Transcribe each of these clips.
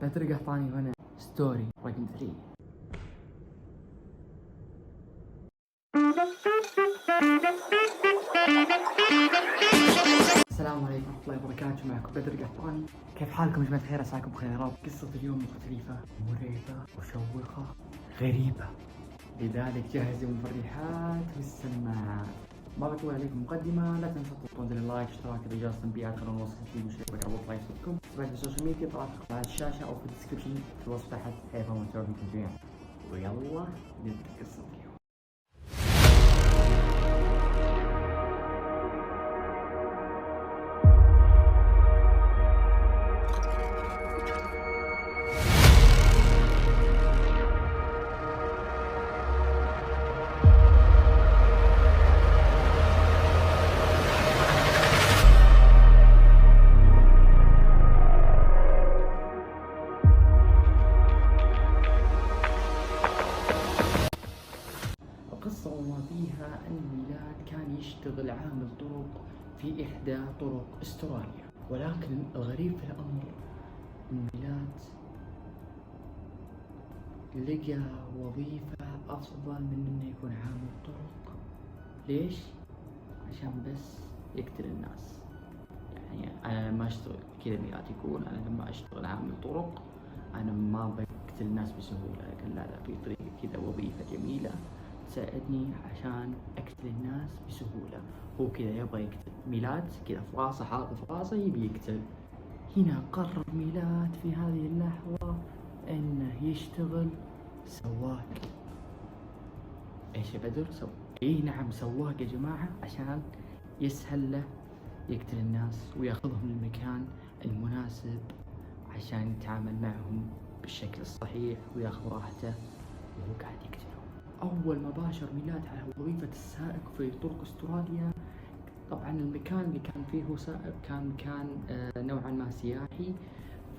بدر قحطاني هنا ستوري رقم 3. السلام عليكم ورحمة الله وبركاته، معكم بدر قحطاني. كيف حالكم يا جماعة الخير؟ عساكم بخير يا رب. قصة اليوم مختلفة، مرعبة مشوقة غريبة، لذلك جهزوا المفرحات والسماعات. ما بطول عليكم مقدمة، لا تنسوا تضغطون زر اللايك، اشتراك اذا جرس التنبيهات، خلونا نوصل الفيديو وشاركوا على اللايك صوتكم. تابعونا في السوشيال ميديا، طلعت على الشاشة او في الديسكربشن في الوصف تحت، حيث ما تشوفون جميعا. ويلا نبدأ قصة اليوم. القصة وما فيها أن ميلاد كان يشتغل عامل طرق في إحدى طرق أستراليا، ولكن الغريب في الأمر أن ميلاد لقى وظيفة أفضل من إنه يكون عامل طرق. ليش؟ عشان بس يقتل الناس. يعني أنا لما أشتغل كذا، ميلاد يقول أنا لما أشتغل عامل طرق أنا ما بقتل الناس بسهولة، لكن لا في طريقة كذا، وظيفة جميلة تساعدني عشان أقتل الناس بسهولة. هو كذا يبغى يقتل. ميلاد كذا في راسه، حاط في راسه يبي يقتل. هنا قرر ميلاد في هذه اللحظة إنه يشتغل سواق. إيش يا بدر؟ نعم سواق يا جماعة، عشان يسهل له يقتل الناس وياخذهم للمكان المناسب عشان يتعامل معهم بالشكل الصحيح وياخذ راحته وهو قاعد يقتلهم. أول ما باشر ميلاد على وظيفة السائق في طرق أستراليا، طبعا المكان اللي كان فيه هو سائق كان مكان نوعا ما سياحي،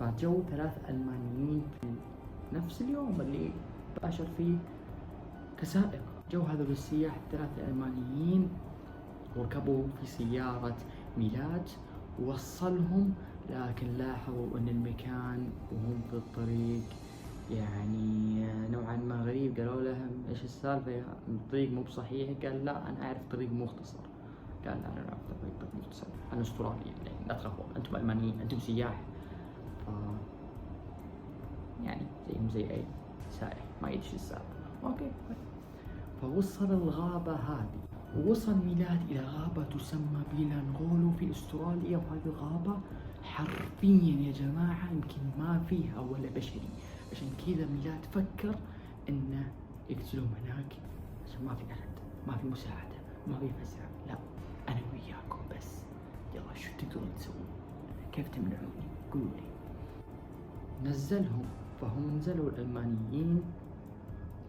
فجو 3 ألمانيين في نفس اليوم اللي باشر فيه كسائق. جو هذول السياح 3 ألمانيين وركبوا في سيارة ميلاد ووصلهم، لكن لاحظوا أن المكان وهم في الطريق يعني نوعا ما غريب. قالوا لهم ايش السالفة، الطريق مو بصحيح؟ قال لا أنا أعرف طريق مختصر. قال لا أنا أعرف طريق مختصر، أنا أسترالي يعني لا تخافوا، أنتم ألمانيين، أنتم سياح. يعني زيهم زي أي سائح ما يدري ايش السالفة. أوكي. فوصل الغابة هذه، ووصل ميلاد إلى غابة تسمى بيلانغولو في أستراليا، وهذه الغابة حرفيا يا جماعة يمكن ما فيها ولا بشري. عشان كذا ميلاد فكر إنه يقتلهم هناك، عشان ما في أحد، ما في مساعدة، ما في فزع. لا أنا وياكم بس، يلا شو تقدرون تسوون؟ كيف تمنعوني؟ قولوا لي. نزلهم، فهم نزلوا الألمانيين،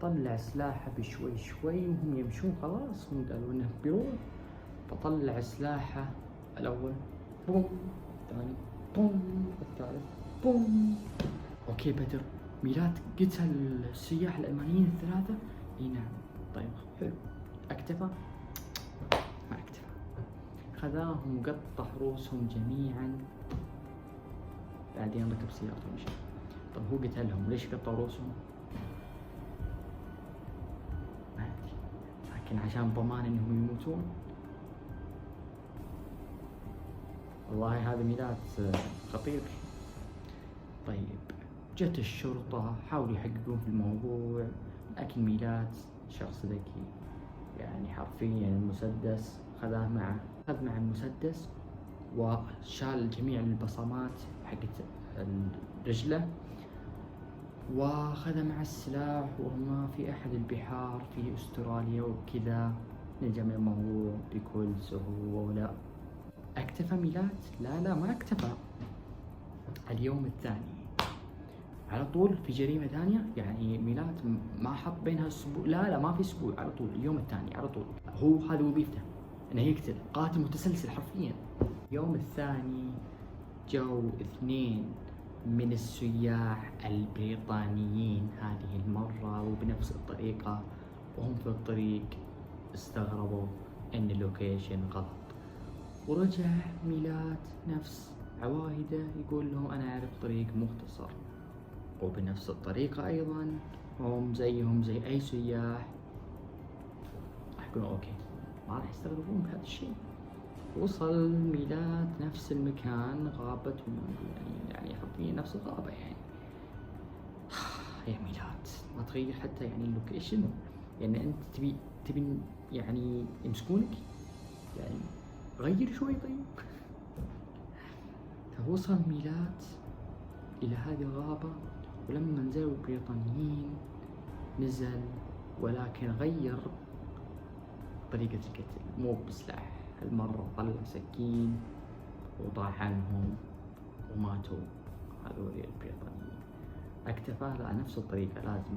طلع سلاحه بشوي شوي وهم يمشون، خلاص هم قالوا انه بيروح. فطلع سلاحه الاول، بوم، الثاني بوم، الثالث بوم. اوكي بدر، ميلاد قتل السياح الالمانيين ال3؟ اي نعم. طيب حلو، اكتفى؟ ما اكتفى، خذاهم قطع رؤوسهم جميعا، بعدين ركب سيارته ومشى. طب هو قتلهم، ليش قطع رؤوسهم؟ لكن عشان ضمان انهم يموتون. والله هذا ميلاد خطير. طيب جت الشرطة حاولوا يحققون في الموضوع، لكن ميلاد شخص ذكي، يعني حرفيا المسدس خذ مع المسدس وشال جميع البصمات حقت رجله، وأخذ مع السلاح ورماه في أحد البحار في أستراليا، وكذا نجا من الموضوع بكل سهولة. اكتفى ميلاد؟ لا ما اكتفى. اليوم الثاني على طول في جريمة ثانية، يعني ميلاد ما حط بينها أسبوع، لا ما في أسبوع، على طول اليوم الثاني على طول. هو هذه وظيفته، إنه يقتل، قاتل متسلسل حرفيا. اليوم الثاني جو 2 من السياح البريطانيين هذه المرة، وبنفس الطريقة وهم في الطريق استغربوا ان اللوكيشن غلط، ورجع ميلاد نفس عواهده يقول لهم انا اعرف طريق مختصر. وبنفس الطريقة أيضا هم زيهم زي أي سياح راح يقولون أوكي ما راح يستغربون بهذا الشيء. وصل ميلاد نفس المكان غابة يعني حرفيا نفس الغابة يعني. يا ميلاد ما تغير حتى يعني اللوكيشن، يعني أنت تبي يعني يمسكونك يعني غير شوي طيب. فوصل ميلاد إلى هذه الغابة، ولما نزلوا البريطانيين نزل ولكن غير طريقة القتل، مو بسلاح، هالمرة طلع سكين وطاح عنهم وماتوا هذول البريطانيين. اكتفى لا نفس الطريقة، لازم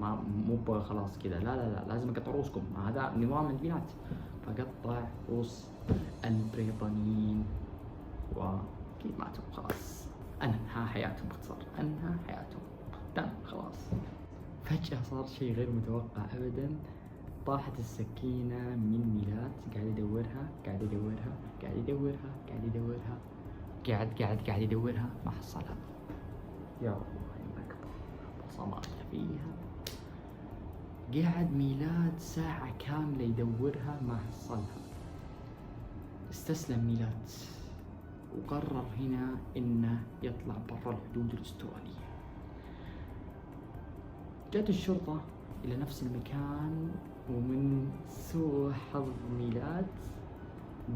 مو خلاص كذا، لا لازم اقطع رؤوسكم، هذا نظام البنات. فقطع رؤوس البريطانيين واكيد ماتوا خلاص، انهى حياتهم باختصار، انهى حياتهم تم خلاص. فجأة صار شيء غير متوقع ابدا، طاحت السكينة من ميلاد، قاعد يدورها قاعد يدورها ما حصلها. يا الله أكبر، بصمات فيها. قاعد ميلاد ساعة كاملة يدورها ما حصلها. استسلم ميلاد وقرر هنا إنه يطلع برا الحدود الأسترالية. جت الشرطة إلى نفس المكان، ومن سوء حظ ميلاد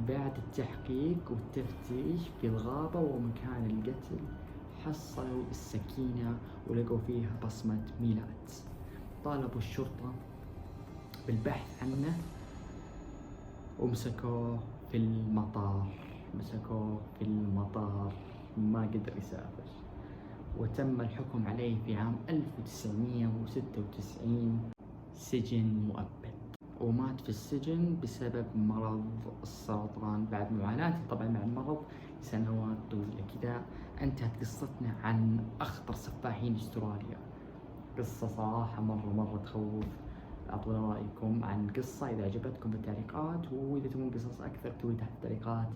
بعد التحقيق والتفتيش في الغابة ومكان القتل حصلوا السكينة ولقوا فيها بصمة ميلاد. طالبوا الشرطة بالبحث عنه ومسكوه في المطار، ما قدر يسافر، وتم الحكم عليه في عام 1996 سجن مؤبد، ومات في السجن بسبب مرض السرطان بعد معاناة طبعا مع المرض سنوات طويلة. كذا انتهت قصتنا عن أخطر سفاحين استراليا. قصة صراحة مرة تخوف. أعطونا رأيكم عن قصة إذا عجبتكم بالتعليقات، وإذا تبون قصص أكثر اكتبوا تحت التعليقات.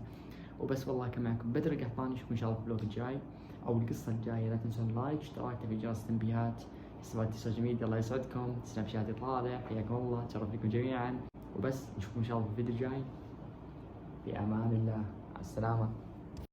وبس والله كان معكم بدر القحطاني، نشوفكم إن شاء الله في الفلوق الجاي أو القصة الجاية. لا تنسون لايك، اشتراك، تفعيل جرس التنبيهات، حساباتي السوشيال ميديا. الله يسعدكم. سناب شاتي طالع، حياكم الله، تشرف فيكم جميعا. وبس نشوفكم إن شاء الله في الفيديو الجاي. في أمان الله، مع السلامة.